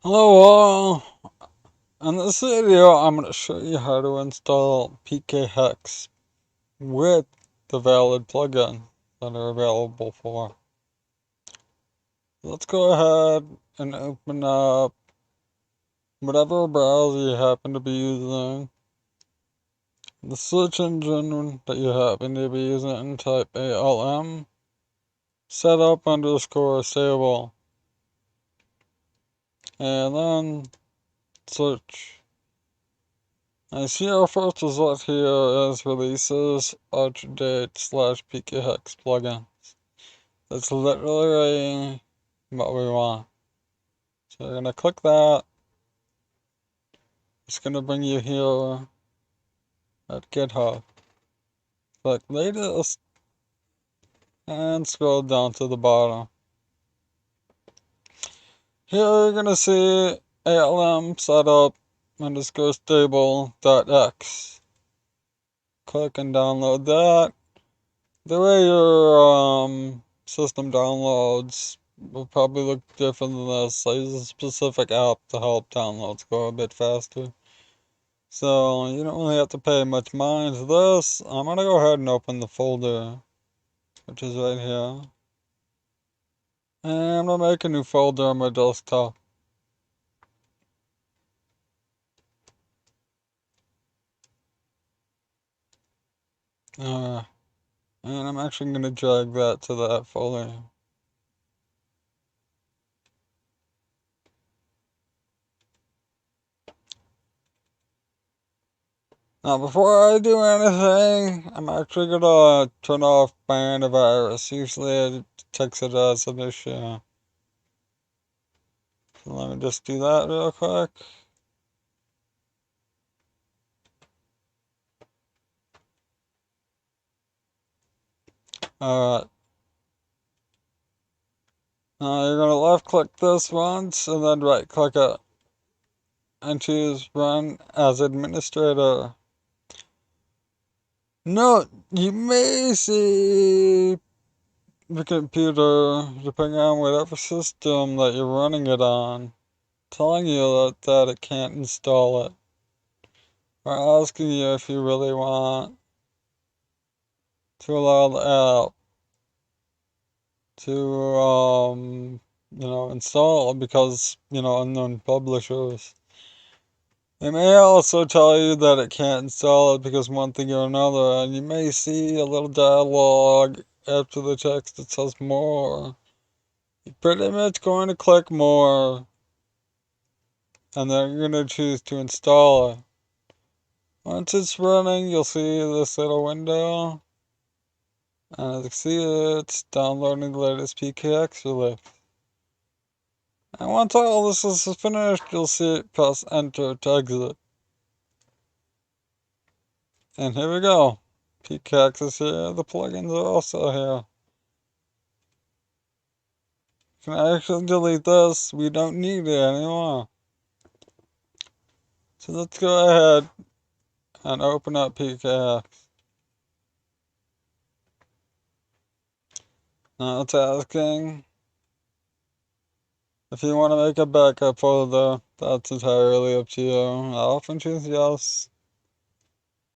Hello all! In this video I'm going to show you how to install PKHex with the valid plugins that are available for. Let's go ahead and open up whatever browser you happen to be using. The search engine that you happen to be using, and type ALM setup_stable, and then search. I see our first result here is releases arch_date/PKHex plugin. That's literally what we want. So you're gonna click that. It's gonna bring you here at GitHub. Click latest and scroll down to the bottom. Here you're gonna see ALM setup_stable.x. Click and download that. The way your system downloads will probably look different than this. I use a specific app to help downloads go a bit faster. So you don't really have to pay much mind to this. I'm gonna go ahead and open the folder, which is right here. And I'm gonna make a new folder on my desktop. And I'm actually gonna drag that to that folder. Now, before I do anything, I'm actually gonna turn off my antivirus. Usually it detects it as an issue. So let me just do that real quick. Alright. Now you're gonna left click this once and then right click it. And choose Run as Administrator. Note, you may see the computer, depending on whatever system that you're running it on, telling you that it can't install it. Or asking you if you really want to allow the app to, install because, unknown publishers. They may also tell you that it can't install it because one thing or another, and you may see a little dialogue after the text that says more. You're pretty much going to click more, and then you're going to choose to install it. Once it's running, you'll see this little window, and as you see, it's downloading the latest PKHex release. And once all this is finished, you'll see it press enter to exit. And here we go. PKHex is here, the plugins are also here. You can actually delete this, we don't need it anymore. So let's go ahead and open up PKHex. Now it's asking if you want to make a backup folder. That's entirely up to you. I often choose yes.